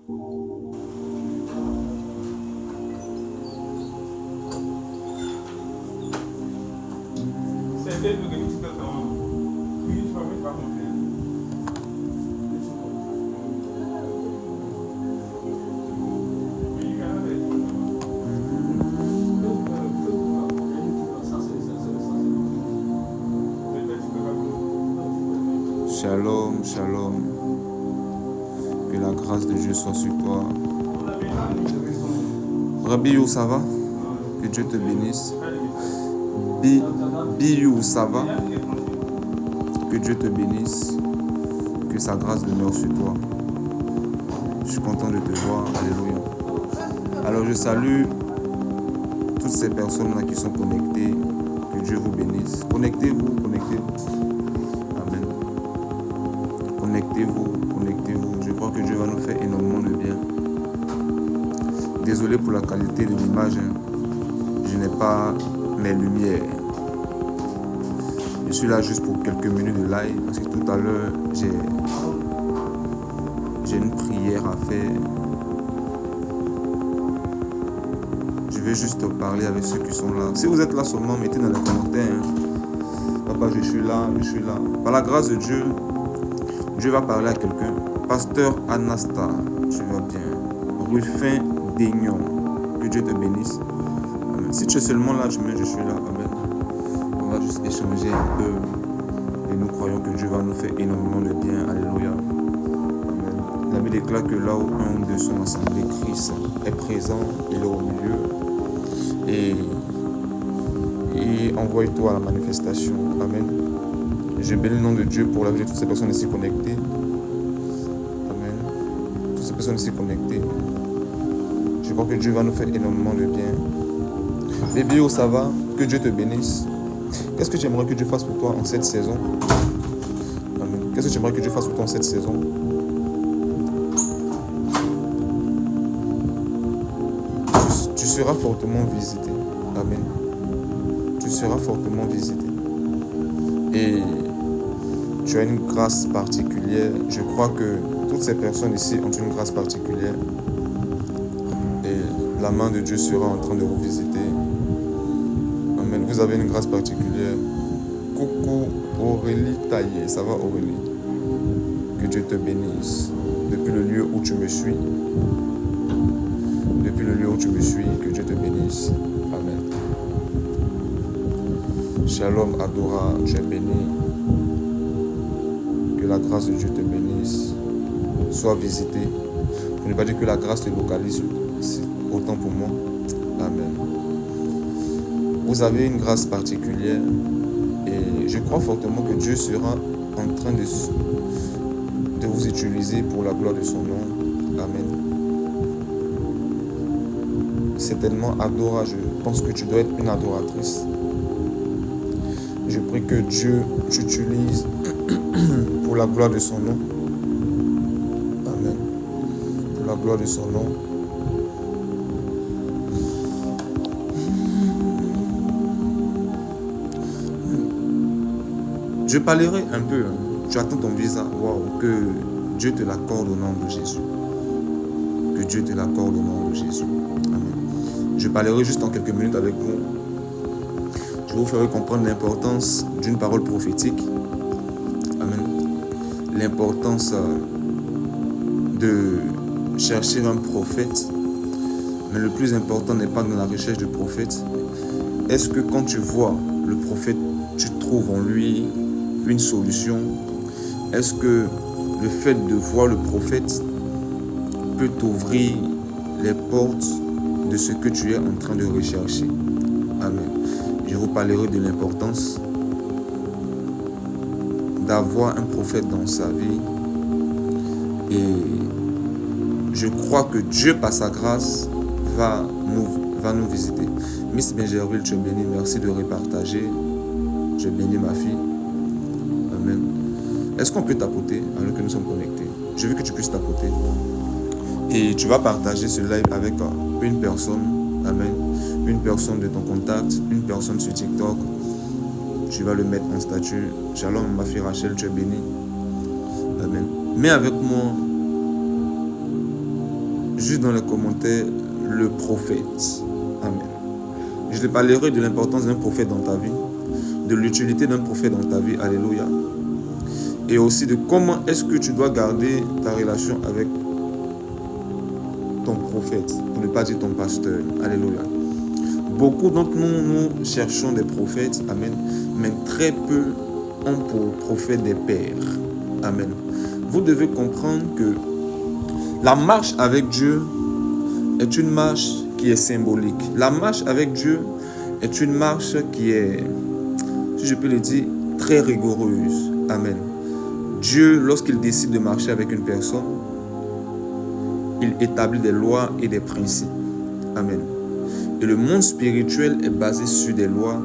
Shalom, shalom. Que la grâce de Dieu soit sur toi. Rabbi, ça va? Que Dieu te bénisse. Biou, ça va? Que Dieu te bénisse. Que sa grâce demeure sur toi. Je suis content de te voir. Alléluia. Alors je salue toutes ces personnes-là qui sont connectées. Que Dieu vous bénisse. Connectez-vous, connectez-vous. Amen. Connectez-vous, connectez-vous. Je crois que Dieu va nous faire énormément de bien. Désolé pour la qualité de l'image. Je n'ai pas mes lumières. Je suis là juste pour quelques minutes de live parce que tout à l'heure, j'ai une prière à faire. Je vais juste parler avec ceux qui sont là. Si vous êtes là seulement, mettez dans les commentaires. Papa, je suis là, je suis là. Par la grâce de Dieu, Dieu va parler à quelqu'un. Pasteur Anasta, tu vas bien. Rufin Daignon, que Dieu te bénisse. Amen. Si tu es seulement là, je suis là. Amen. On va juste échanger un peu. Et nous croyons que Dieu va nous faire énormément de bien. Alléluia. Amen. La Bible déclare que là où un ou deux sont assemblés, Christ est présent, il est au milieu. Et envoie-toi à la manifestation. Amen. Je bénis le nom de Dieu pour la vie de toutes ces personnes ici connectées. Amen. Toutes ces personnes ici connectées. Je crois que Dieu va nous faire énormément de bien. Bébé, ça va? Que Dieu te bénisse. Qu'est-ce que tu aimerais que Dieu fasse pour toi en cette saison? Amen. Qu'est-ce que tu aimerais que Dieu fasse pour toi en cette saison? Tu seras fortement visité. Amen. Tu seras fortement visité. Et tu as une grâce particulière. Je crois que toutes ces personnes ici ont une grâce particulière. Et la main de Dieu sera en train de vous visiter. Amen. Vous avez une grâce particulière. Coucou Aurélie Taillé. Ça va Aurélie? Que Dieu te bénisse. Depuis le lieu où tu me suis. Depuis le lieu où tu me suis. Que Dieu te bénisse. Amen. Shalom Adora. Tu es béni. Que la grâce de Dieu te bénisse. Sois visité. Pour ne pas dire que la grâce te localise. C'est autant pour moi. Amen. Vous avez une grâce particulière et je crois fortement que Dieu sera en train de vous utiliser pour la gloire de son nom. Amen. Certainement, Adora, je pense que tu dois être une adoratrice. Je prie que Dieu t'utilise pour la gloire de son nom. Amen. Pour la gloire de son nom. Je parlerai un peu. Tu attends ton visa. Wow. Que Dieu te l'accorde au nom de Jésus. Que Dieu te l'accorde au nom de Jésus. Amen. Je parlerai juste en quelques minutes avec vous. Je vous ferai comprendre l'importance d'une parole prophétique. Amen. L'importance de chercher un prophète. Mais le plus important n'est pas dans la recherche du prophète. Est-ce que quand tu vois le prophète, tu trouves en lui une solution? Est-ce que le fait de voir le prophète peut t'ouvrir les portes de ce que tu es en train de rechercher? Amen. Je vous parlerai de l'importance d'avoir un prophète dans sa vie. Et je crois que Dieu, par sa grâce, va nous visiter. Miss Benjerville, tu es bénie. Merci de repartager. Je bénis ma fille. Amen. Est-ce qu'on peut tapoter alors que nous sommes connectés? Je veux que tu puisses tapoter. Et tu vas partager ce live avec une personne. Amen. Une personne de ton contact. Une personne sur TikTok. Tu vas le mettre en statut. Shalom, ma fille Rachel, tu es bénie. Amen. Mets avec moi juste dans les commentaires le prophète. Amen. Je te parlerai de l'importance d'un prophète dans ta vie, de l'utilité d'un prophète dans ta vie. Alléluia. Et aussi de comment est-ce que tu dois garder ta relation avec ton prophète, pour ne pas dire ton pasteur. Alléluia. Beaucoup d'entre nous cherchons des prophètes. Amen. Mais très peu ont pour prophète des pères. Amen. Vous devez comprendre que la marche avec Dieu est une marche qui est symbolique. La marche avec Dieu est une marche qui est, si je peux le dire, très rigoureuse. Amen. Dieu, lorsqu'il décide de marcher avec une personne, il établit des lois et des principes. Amen. Et le monde spirituel est basé sur des lois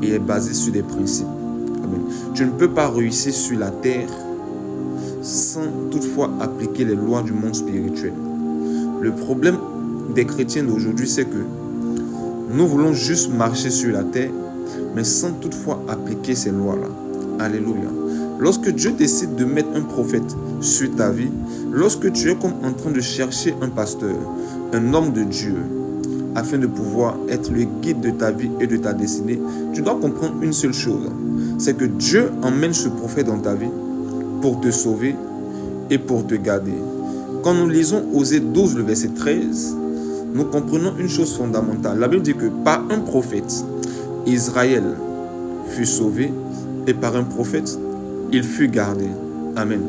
et est basé sur des principes. Amen. Tu ne peux pas réussir sur la terre sans toutefois appliquer les lois du monde spirituel. Le problème des chrétiens d'aujourd'hui, c'est que nous voulons juste marcher sur la terre, mais sans toutefois appliquer ces lois-là. Alléluia. Lorsque Dieu décide de mettre un prophète sur ta vie, lorsque tu es comme en train de chercher un pasteur, un homme de Dieu, afin de pouvoir être le guide de ta vie et de ta destinée, tu dois comprendre une seule chose, c'est que Dieu emmène ce prophète dans ta vie pour te sauver et pour te garder. Quand nous lisons Osée 12, le verset 13, nous comprenons une chose fondamentale. La Bible dit que par un prophète, Israël fut sauvé et par un prophète, il fut gardé. Amen.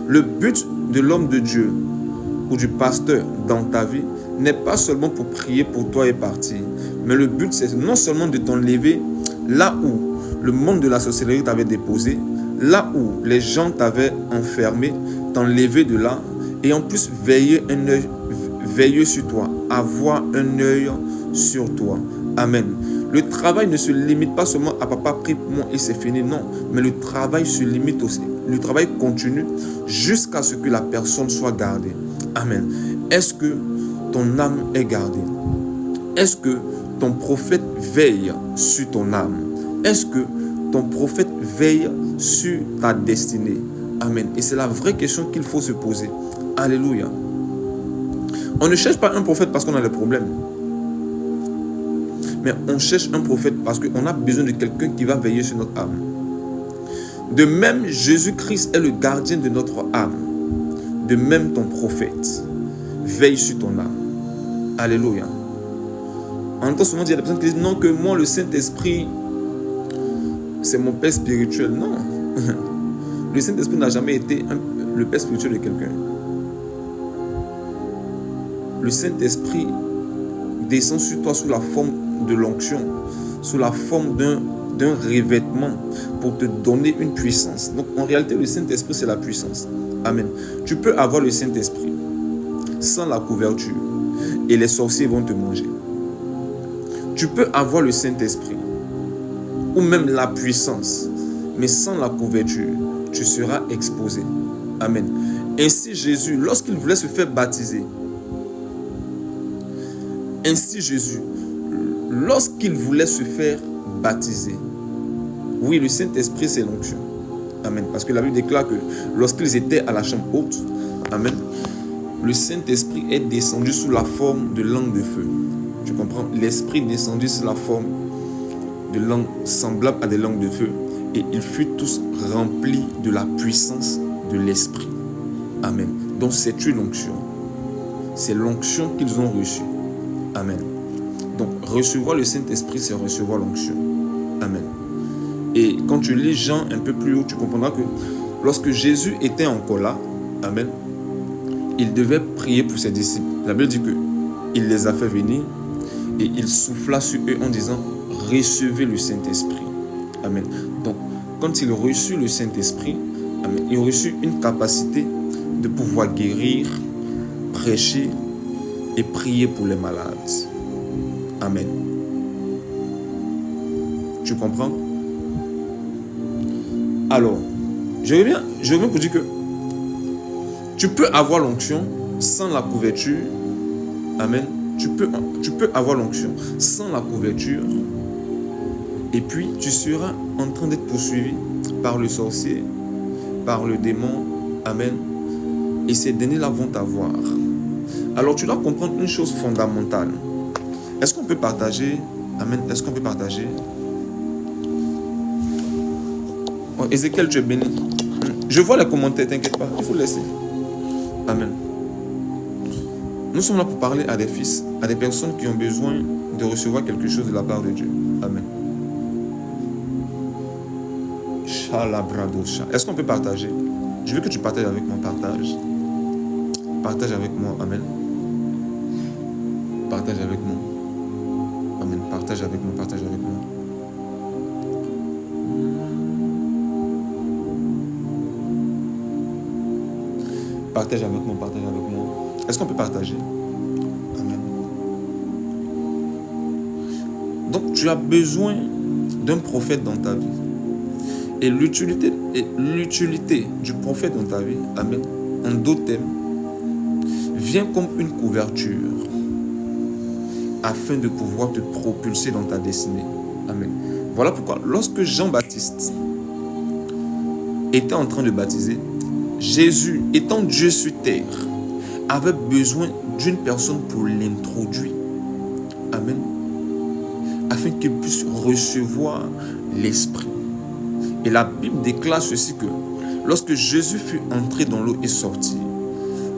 Le but de l'homme de Dieu ou du pasteur dans ta vie n'est pas seulement pour prier pour toi et partir, mais le but c'est non seulement de t'enlever là où le monde de la sorcellerie t'avait déposé, là où les gens t'avaient enfermé, t'enlever de là, et en plus veiller un œil veilleux sur toi, avoir un œil sur toi. Amen. Le travail ne se limite pas seulement à papa prie pour moi et c'est fini, non, mais le travail se limite aussi. Le travail continue jusqu'à ce que la personne soit gardée. Amen. Est-ce que ton âme est gardée? Est-ce que ton prophète veille sur ton âme? Est-ce que ton prophète veille sur ta destinée? Amen. Et c'est la vraie question qu'il faut se poser. Alléluia. On ne cherche pas un prophète parce qu'on a des problèmes. Mais on cherche un prophète parce qu'on a besoin de quelqu'un qui va veiller sur notre âme. De même, Jésus-Christ est le gardien de notre âme. De même, ton prophète veille sur ton âme. Alléluia. En entend souvent dire, il y a des personnes qui disent non, que moi, le Saint-Esprit, c'est mon père spirituel. Non. Le Saint-Esprit n'a jamais été le père spirituel de quelqu'un. Le Saint-Esprit descend sur toi sous la forme de l'onction, sous la forme d'un revêtement pour te donner une puissance. Donc en réalité, le Saint-Esprit, c'est la puissance. Amen. Tu peux avoir le Saint-Esprit sans la couverture et les sorciers vont te manger. Tu peux avoir le Saint-Esprit ou même la puissance, mais sans la couverture, tu seras exposé. Amen. Ainsi Jésus, lorsqu'il voulait se faire baptiser, lorsqu'il voulait se faire baptiser, oui, le Saint-Esprit, c'est l'onction. Amen. Parce que la Bible déclare que lorsqu'ils étaient à la chambre haute, amen, le Saint-Esprit est descendu sous la forme de langue de feu. Tu comprends? L'Esprit descendu sous la forme de langue semblable à des langues de feu. Et ils furent tous remplis de la puissance de l'Esprit. Amen. Donc c'est une onction. C'est l'onction qu'ils ont reçue. Amen. Donc recevoir le Saint-Esprit, c'est recevoir l'onction. Amen. Et quand tu lis Jean un peu plus haut, tu comprendras que lorsque Jésus était encore là, amen, il devait prier pour ses disciples. La Bible dit qu'il les a fait venir et il souffla sur eux en disant « Recevez le Saint-Esprit ». Amen. Donc, quand il reçut le Saint-Esprit, amen, il reçut une capacité de pouvoir guérir, prêcher et prier pour les malades. Amen. Tu comprends? Alors, je reviens pour dire que tu peux avoir l'onction sans la couverture. Amen. Tu peux avoir l'onction sans la couverture. Et puis, tu seras en train d'être poursuivi par le sorcier, par le démon. Amen. Et ces derniers-là vont t'avoir. Alors tu dois comprendre une chose fondamentale. Est-ce qu'on peut partager? Amen. Est-ce qu'on peut partager? Oh, Ézéchiel, tu es béni. Je vois les commentaires, t'inquiète pas, il faut laisser. Amen. Nous sommes là pour parler à des fils, à des personnes qui ont besoin de recevoir quelque chose de la part de Dieu. Amen. Est-ce qu'on peut partager? Je veux que tu partages avec moi. Partage. Partage avec moi. Amen. Partage avec moi. Amen. Partage avec moi. Partage avec moi. Partage avec moi. Partage avec moi. Est-ce qu'on peut partager? Amen. Donc, tu as besoin d'un prophète dans ta vie. Et l'utilité du prophète dans ta vie, amen, en d'autres termes, vient comme une couverture afin de pouvoir te propulser dans ta destinée. Amen. Voilà pourquoi, lorsque Jean-Baptiste était en train de baptiser, Jésus, étant Dieu sur terre, avait besoin d'une personne pour l'introduire. Amen. Afin qu'il puisse recevoir l'Esprit. Et la Bible déclare ceci que lorsque Jésus fut entré dans l'eau et sorti,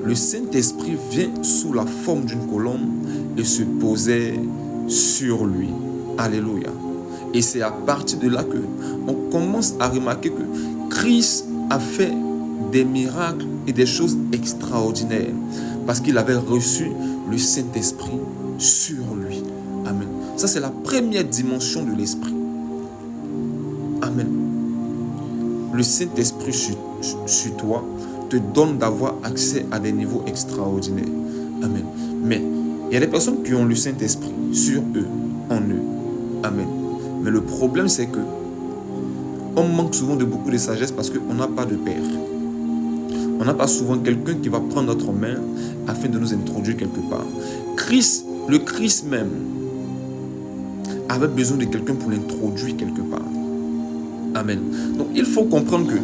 le Saint-Esprit vient sous la forme d'une colombe et se posait sur lui. Alléluia. Et c'est à partir de là que on commence à remarquer que Christ a fait des miracles et des choses extraordinaires parce qu'il avait reçu le Saint-Esprit sur lui. Amen. Ça, c'est la première dimension de l'Esprit. Amen. Le Saint-Esprit sur toi te donne d'avoir accès à des niveaux extraordinaires. Amen. Mais il y a des personnes qui ont le Saint-Esprit sur eux, en eux. Amen. Mais le problème, c'est que on manque souvent de beaucoup de sagesse parce qu'on n'a pas de père. On n'a pas souvent quelqu'un qui va prendre notre main afin de nous introduire quelque part. Le Christ même, avait besoin de quelqu'un pour l'introduire quelque part. Amen. Donc il faut comprendre que,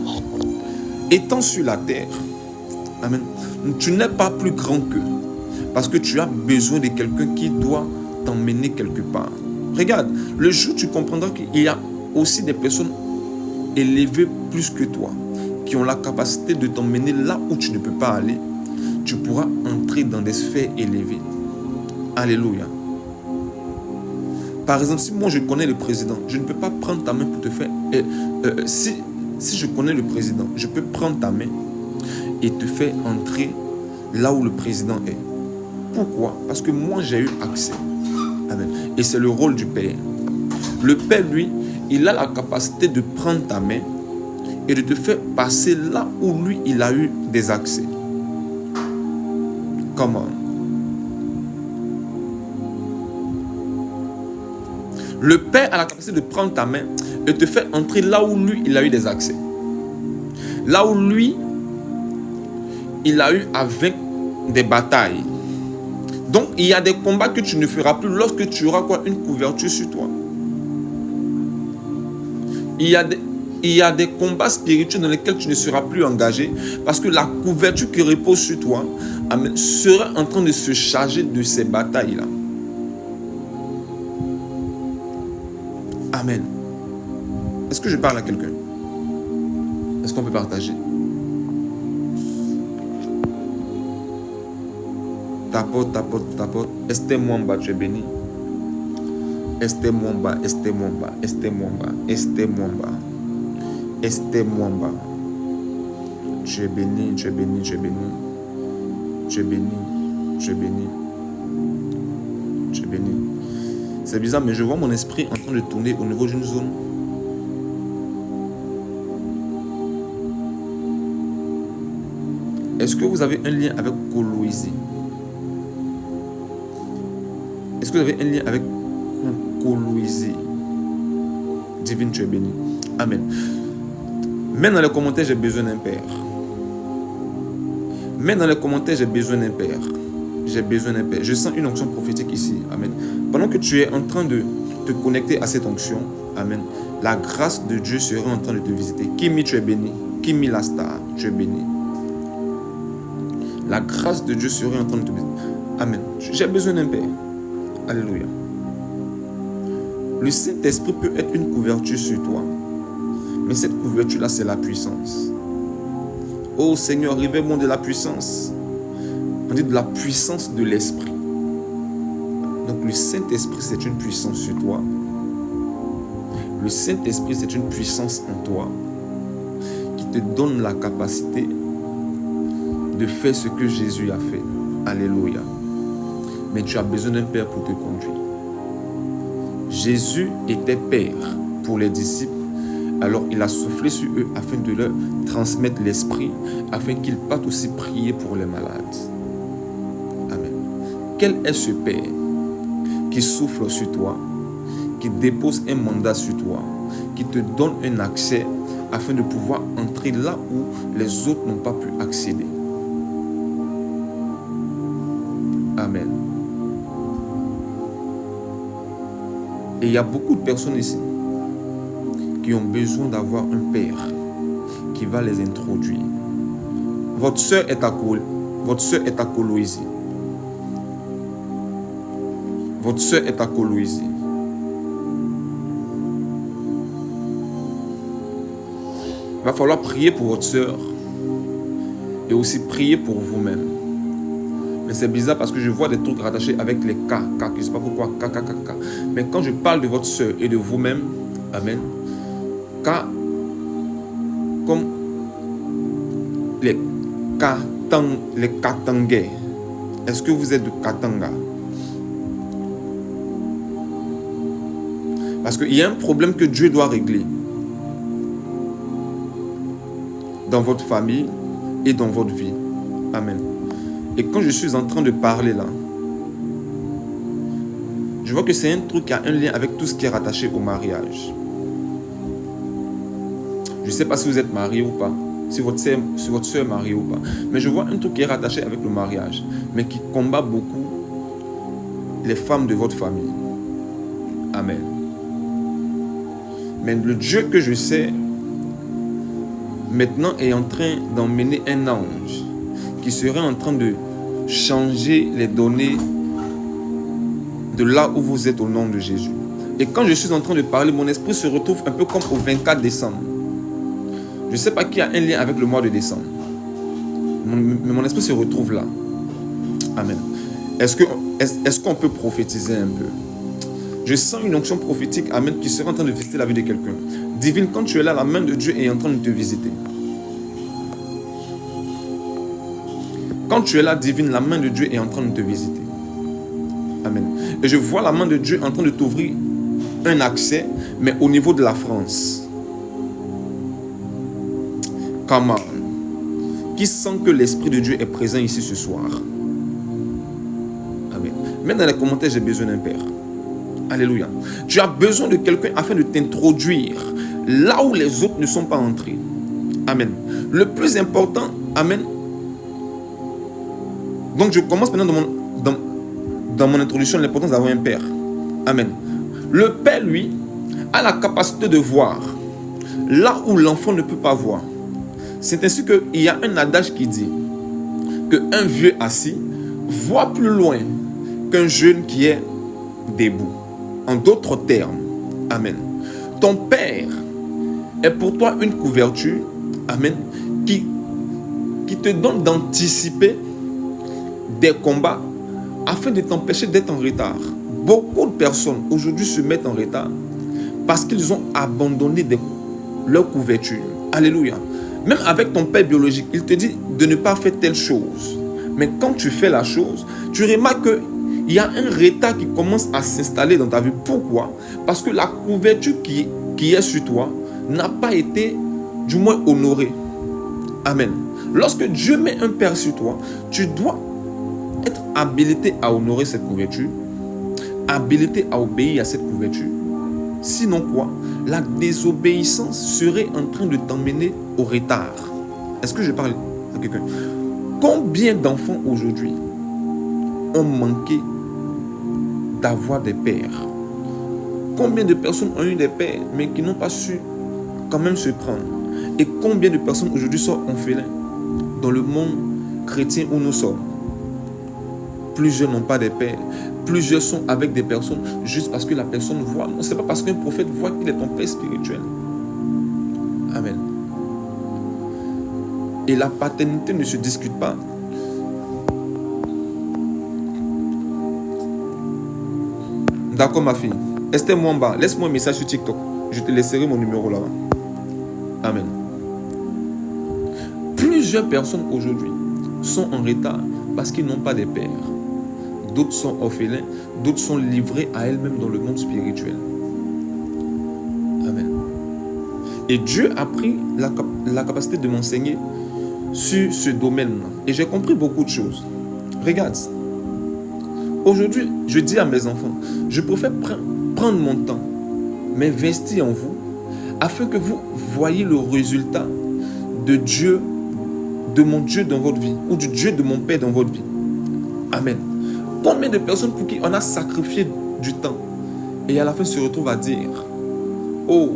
étant sur la terre, amen, tu n'es pas plus grand qu'eux. Parce que tu as besoin de quelqu'un qui doit t'emmener quelque part. Regarde, le jour où tu comprendras qu'il y a aussi des personnes élevées plus que toi, qui ont la capacité de t'emmener là où tu ne peux pas aller, tu pourras entrer dans des sphères élevées. Alléluia. Par exemple, si moi je connais le président, je ne peux pas prendre ta main pour te faire... si je connais le président, je peux prendre ta main et te faire entrer là où le président est. Pourquoi? Parce que moi j'ai eu accès. Amen. Et c'est le rôle du Père. Le Père, lui, il a la capacité de prendre ta main et de te faire passer là où lui, il a eu des accès. Comment? Le Père a la capacité de prendre ta main et te faire entrer là où lui, il a eu des accès. Là où lui, il a eu à vaincre des batailles. Donc, il y a des combats que tu ne feras plus lorsque tu auras quoi? Une couverture sur toi. Il y a des combats spirituels dans lesquels tu ne seras plus engagé parce que la couverture qui repose sur toi sera en train de se charger de ces batailles-là. Amen. Est-ce que je parle à quelqu'un? Est-ce qu'on peut partager? Tapote, tapote, tapote. Esther Mwamba, tu es béni. Esther Mwamba, Esther Mwamba, Esther Mwamba, Esther Mwamba, Esther Mwamba. Tu es béni, tu es béni, tu es béni. Tu es béni, tu es béni. Tu es béni. C'est bizarre, mais je vois mon esprit en train de tourner au niveau d'une zone. Est-ce que vous avez un lien avec Coloisie? Est-ce que vous avez un lien avec Coloisie? Divine, tu es béni. Amen. Mets dans les commentaires, j'ai besoin d'un père. Mets dans les commentaires, j'ai besoin d'un père. J'ai besoin d'un père. Je sens une onction prophétique ici. Amen. Pendant que tu es en train de te connecter à cette onction, amen, la grâce de Dieu sera en train de te visiter. Kimi, tu es béni. Kimi la star, tu es béni. La grâce de Dieu serait en train de te bénir. Amen. J'ai besoin d'un Père. Alléluia. Le Saint-Esprit peut être une couverture sur toi. Mais cette couverture-là, c'est la puissance. Oh Seigneur, révèle-moi de la puissance. On dit de la puissance de l'Esprit. Donc le Saint-Esprit, c'est une puissance sur toi. Le Saint-Esprit, c'est une puissance en toi qui te donne la capacité de faire ce que Jésus a fait. Alléluia. Mais tu as besoin d'un Père pour te conduire. Jésus était Père pour les disciples. Alors il a soufflé sur eux afin de leur transmettre l'Esprit, afin qu'ils partent aussi prier pour les malades. Amen. Quel est ce Père qui souffle sur toi, qui dépose un mandat sur toi, qui te donne un accès afin de pouvoir entrer là où les autres n'ont pas pu accéder? Amen. Et il y a beaucoup de personnes ici qui ont besoin d'avoir un Père qui va les introduire. Votre sœur est à Coloisie. Votre sœur est à Coloisie. Il va falloir prier pour votre sœur et aussi prier pour vous-même. Mais c'est bizarre parce que je vois des trucs rattachés avec les K, je ne sais pas pourquoi, K. Mais quand je parle de votre sœur et de vous-même, amen, K comme les Katangais. Est-ce que vous êtes de Katanga? Parce qu'il y a un problème que Dieu doit régler dans votre famille et dans votre vie. Amen. Et quand je suis en train de parler là, je vois que c'est un truc qui a un lien avec tout ce qui est rattaché au mariage. Je ne sais pas si vous êtes marié ou pas, si votre soeur est mariée ou pas, mais je vois un truc qui est rattaché avec le mariage, mais qui combat beaucoup les femmes de votre famille. Amen. Mais le Dieu que je sais maintenant est en train d'emmener un ange qui serait en train de changer les données de là où vous êtes au nom de Jésus. Et quand je suis en train de parler, mon esprit se retrouve un peu comme au 24 décembre. Je ne sais pas qui a un lien avec le mois de décembre. Mais mon esprit se retrouve là. Amen. Est-ce qu'on peut prophétiser un peu? Je sens une onction prophétique, amen, qui sera en train de visiter la vie de quelqu'un. Divine, quand tu es là, la main de Dieu est en train de te visiter. Quand tu es là, divine, la main de Dieu est en train de te visiter. Amen. Et je vois la main de Dieu en train de t'ouvrir un accès, mais au niveau de la France. Comment? Qui sent que l'Esprit de Dieu est présent ici ce soir? Amen. Même dans les commentaires, j'ai besoin d'un Père. Alléluia. Tu as besoin de quelqu'un afin de t'introduire là où les autres ne sont pas entrés. Amen. Le plus important, amen. Donc je commence maintenant dans mon introduction l'importance d'avoir un Père. Amen. Le Père, lui, a la capacité de voir là où l'enfant ne peut pas voir. C'est ainsi qu'il y a un adage qui dit qu'un vieux assis voit plus loin qu'un jeune qui est debout. En d'autres termes, amen. Ton Père est pour toi une couverture, amen, qui te donne d'anticiper des combats afin de t'empêcher d'être en retard. Beaucoup de personnes aujourd'hui se mettent en retard parce qu'ils ont abandonné leur couverture. Alléluia. Même avec ton père biologique, il te dit de ne pas faire telle chose. Mais quand tu fais la chose, tu remarques qu'il y a un retard qui commence à s'installer dans ta vie. Pourquoi? Parce que la couverture qui est sur toi n'a pas été, du moins, honorée. Amen. Lorsque Dieu met un Père sur toi, tu dois être habilité à honorer cette couverture, habilité à obéir à cette couverture. Sinon quoi? La désobéissance serait en train de t'emmener au retard. Est-ce que je parle à quelqu'un? Combien d'enfants aujourd'hui ont manqué d'avoir des pères? Combien de personnes ont eu des pères mais qui n'ont pas su quand même se prendre? Et combien de personnes aujourd'hui sont orphelins dans le monde chrétiens où nous sommes, plusieurs n'ont pas de père. Plusieurs sont avec des personnes juste parce que la personne voit. Non, ce n'est pas parce qu'un prophète voit qu'il est ton père spirituel. Amen. Et la paternité ne se discute pas. D'accord, ma fille. Esther Mwamba, laisse-moi un message sur TikTok. Je te laisserai mon numéro là-bas. Amen. Plusieurs personnes aujourd'hui sont en retard parce qu'ils n'ont pas de père. D'autres sont orphelins, d'autres sont livrés à elles-mêmes dans le monde spirituel. Amen. Et Dieu a pris la capacité de m'enseigner sur ce domaine-là. Et j'ai compris beaucoup de choses. Regarde. Aujourd'hui, je dis à mes enfants, je préfère prendre mon temps, m'investir en vous, afin que vous voyez le résultat de Dieu, de mon Dieu dans votre vie, ou du Dieu de mon Père dans votre vie. Amen. Combien de personnes pour qui on a sacrifié du temps et à la fin se retrouvent à dire, oh,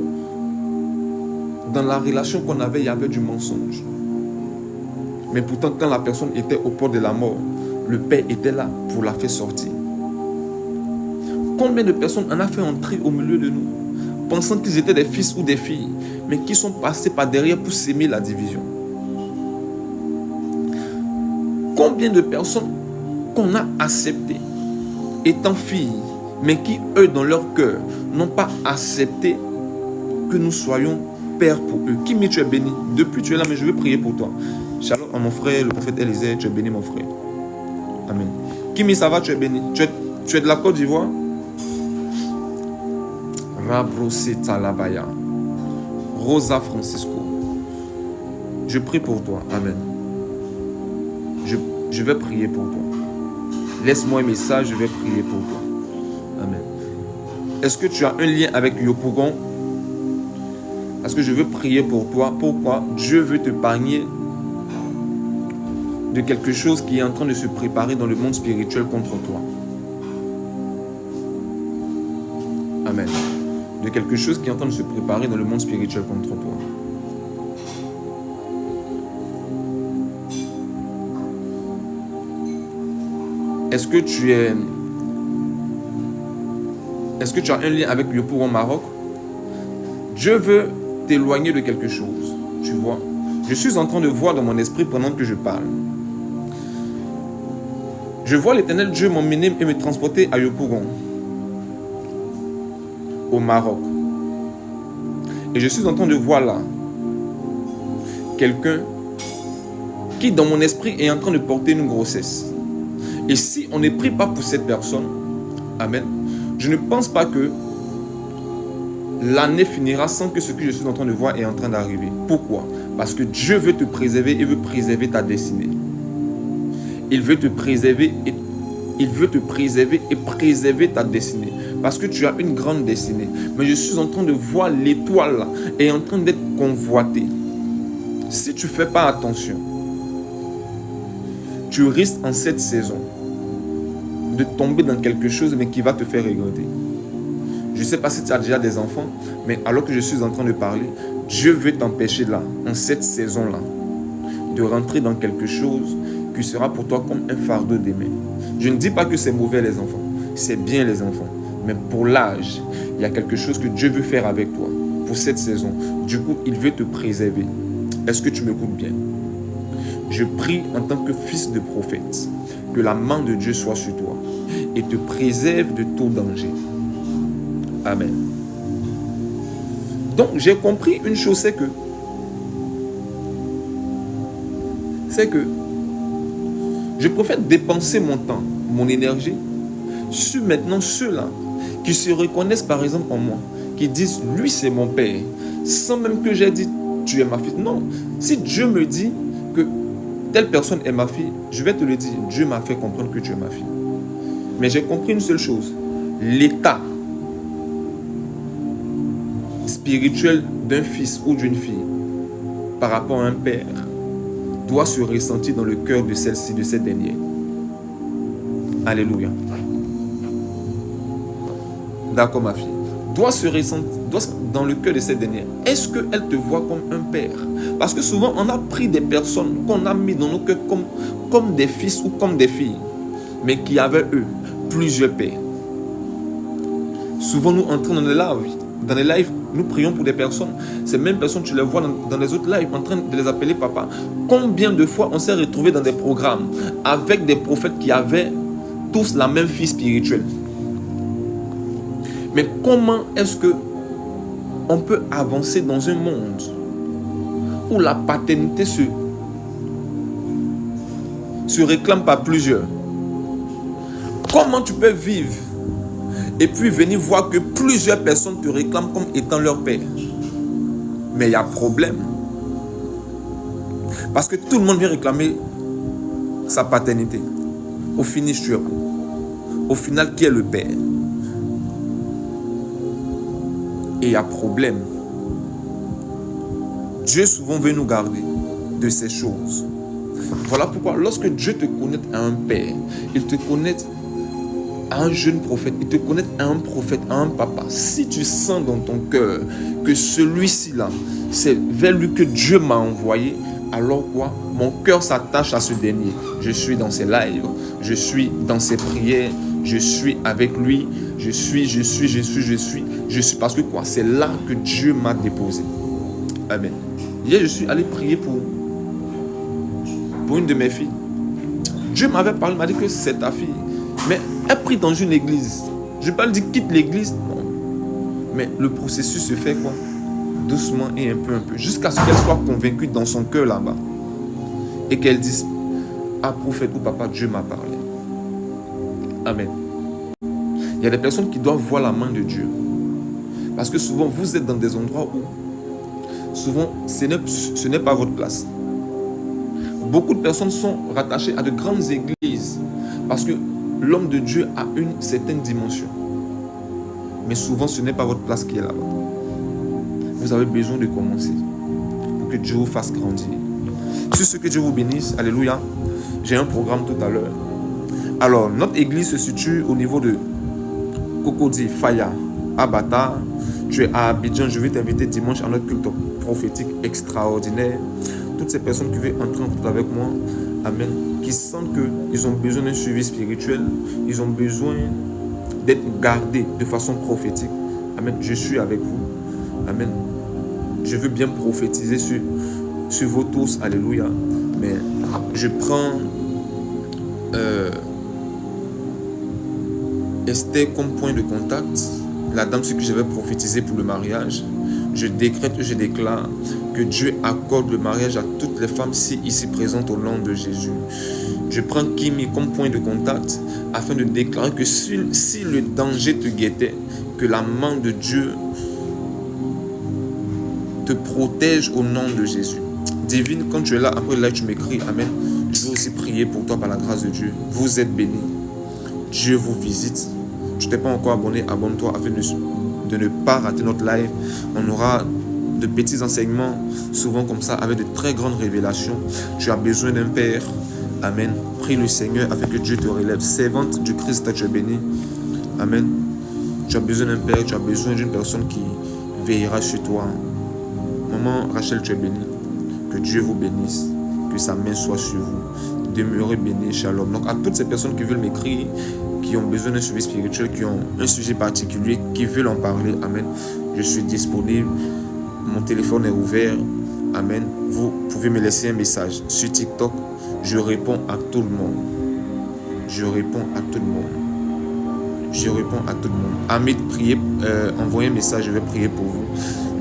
dans la relation qu'on avait, il y avait du mensonge. Mais pourtant, quand la personne était au port de la mort, le Père était là pour la faire sortir. Combien de personnes en a fait entrer au milieu de nous, pensant qu'ils étaient des fils ou des filles, mais qui sont passés par derrière pour s'aimer la division. Combien de personnes qu'on a acceptées étant filles, mais qui, eux, dans leur cœur, n'ont pas accepté que nous soyons pères pour eux. Kimi, tu es béni. Depuis, tu es là, mais je vais prier pour toi. Shalom à mon frère, le prophète Élisée, tu es béni, mon frère. Amen. Kimi, ça va, tu es béni. Tu es de la Côte d'Ivoire? Rabrosé Talabaya. Rosa Francisco. Je prie pour toi. Amen. Je vais prier pour toi. Laisse-moi un message, je vais prier pour toi. Amen. Est-ce que tu as un lien avec Yopougon? Parce que je veux prier pour toi. Pourquoi? Dieu veut te épargner de quelque chose qui est en train de se préparer dans le monde spirituel contre toi. Amen. De quelque chose qui est en train de se préparer dans le monde spirituel contre toi. Est-ce que tu as un lien avec Yopou au Maroc? Dieu veut t'éloigner de quelque chose. Tu vois? Je suis en train de voir dans mon esprit pendant que je parle. Je vois l'Éternel Dieu m'emmener et me transporter à Yopougon, au Maroc. Et je suis en train de voir là quelqu'un qui dans mon esprit est en train de porter une grossesse. Et si on ne prie pas pour cette personne, amen, je ne pense pas que l'année finira sans que ce que je suis en train de voir est en train d'arriver. Pourquoi? Parce que Dieu veut te préserver et veut préserver ta destinée. Il veut te préserver et préserver ta destinée. Parce que tu as une grande destinée. Mais je suis en train de voir l'étoile là est en train d'être convoitée. Si tu ne fais pas attention, tu risques en cette saison de tomber dans quelque chose mais qui va te faire regretter. Je ne sais pas si tu as déjà des enfants, mais alors que je suis en train de parler, Dieu veut t'empêcher là, en cette saison-là, de rentrer dans quelque chose qui sera pour toi comme un fardeau d'aimer. Je ne dis pas que c'est mauvais les enfants, c'est bien les enfants. Mais pour l'âge, il y a quelque chose que Dieu veut faire avec toi pour cette saison. Du coup, il veut te préserver. Est-ce que tu m'écoutes bien? Je prie en tant que fils de prophète que la main de Dieu soit sur toi et te préserve de tout danger. Amen. Donc, j'ai compris une chose, c'est que je préfère dépenser mon temps, mon énergie sur maintenant ceux-là qui se reconnaissent par exemple en moi, qui disent lui c'est mon père, sans même que j'ai dit tu es ma fille. Non, si Dieu me dit que telle personne est ma fille, je vais te le dire, Dieu m'a fait comprendre que tu es ma fille. Mais j'ai compris une seule chose, l'état spirituel d'un fils ou d'une fille par rapport à un père doit se ressentir dans le cœur de celle-ci, de cette dernière. Alléluia. D'accord, ma fille. doit se ressentir dans le cœur de cette dernière. Est-ce qu'elle te voit comme un père? Parce que souvent, on a pris des personnes qu'on a mis dans nos cœurs comme des fils ou comme des filles, mais qui avaient, eux, plusieurs pères. Souvent, nous entrons dans les lives, nous prions pour des personnes. Ces mêmes personnes, tu les vois dans les autres lives, en train de les appeler papa. Combien de fois on s'est retrouvé dans des programmes avec des prophètes qui avaient tous la même fille spirituelle? Mais comment est-ce que on peut avancer dans un monde où la paternité se réclame par plusieurs? Comment tu peux vivre et puis venir voir que plusieurs personnes te réclament comme étant leur père? Mais il y a problème. Parce que tout le monde vient réclamer sa paternité. Au finish, tu es où? Au final, qui est le père? Et il y a problème. Dieu souvent veut nous garder de ces choses. Voilà pourquoi lorsque Dieu te connecte à un père, il te connecte à un jeune prophète, il te connecte à un prophète, à un papa. Si tu sens dans ton cœur que celui-ci-là, c'est vers lui que Dieu m'a envoyé, alors quoi? Mon cœur s'attache à ce dernier. Je suis dans ses lives, je suis dans ses prières, je suis avec lui, je suis, parce que quoi? C'est là que Dieu m'a déposé. Amen. Hier, je suis allé prier pour une de mes filles. Dieu m'avait parlé, m'a dit que c'est ta fille. Mais elle prie dans une église. Je ne vais pas lui dire quitte l'église. Non. Mais le processus se fait quoi? Doucement et un peu. Jusqu'à ce qu'elle soit convaincue dans son cœur là-bas. Et qu'elle dise, ah prophète ou papa, Dieu m'a parlé. Amen. Il y a des personnes qui doivent voir la main de Dieu. Parce que souvent, vous êtes dans des endroits où, souvent, ce n'est pas votre place. Beaucoup de personnes sont rattachées à de grandes églises. Parce que l'homme de Dieu a une certaine dimension. Mais souvent, ce n'est pas votre place qui est là-bas. Vous avez besoin de commencer pour que Dieu vous fasse grandir. Sur ce, que Dieu vous bénisse. Alléluia. J'ai un programme tout à l'heure. Alors, notre église se situe au niveau de Cocody, Faya, Abata. Tu es à Abidjan. Je vais t'inviter dimanche à notre culte prophétique extraordinaire. Toutes ces personnes qui veulent entrer en contact avec moi, amen, qui sentent qu'ils ont besoin d'un suivi spirituel, ils ont besoin d'être gardés de façon prophétique. Amen. Je suis avec vous. Amen. Je veux bien prophétiser sur vous tous. Alléluia. Mais je prends Esther comme point de contact. La dame sur qui je vais prophétiser pour le mariage. Je décrète, je déclare que Dieu accorde le mariage à toutes les femmes ici présentes au nom de Jésus. Je prends Kimi comme point de contact afin de déclarer que si le danger te guettait, que la main de Dieu te protège au nom de Jésus. Divine, quand tu es là, après là, tu m'écris, amen. Je veux aussi prier pour toi par la grâce de Dieu. Vous êtes bénis. Dieu vous visite. Tu t'es pas encore abonné, abonne-toi afin de ne pas rater notre live. On aura de petits enseignements, souvent comme ça, avec de très grandes révélations. Tu as besoin d'un Père. Amen. Prie le Seigneur afin que Dieu te relève. Servante du Christ, tu es béni. Amen. Tu as besoin d'un Père, tu as besoin d'une personne qui veillera sur toi. Maman Rachel, tu es béni. Que Dieu vous bénisse. Que sa main soit sur vous. Demeurez bénis. Shalom. Donc à toutes ces personnes qui veulent m'écrire, qui ont besoin d'un suivi spirituel, qui ont un sujet particulier, qui veulent en parler, amen, je suis disponible. Mon téléphone est ouvert. Amen. Vous pouvez me laisser un message sur TikTok. Je réponds à tout le monde. Je réponds à tout le monde. Je réponds à tout le monde. Amit, priez, envoyez un message, je vais prier pour vous.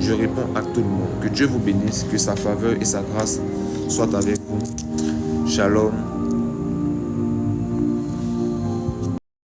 Je réponds à tout le monde. Que Dieu vous bénisse, que sa faveur et sa grâce soient avec vous. Shalom.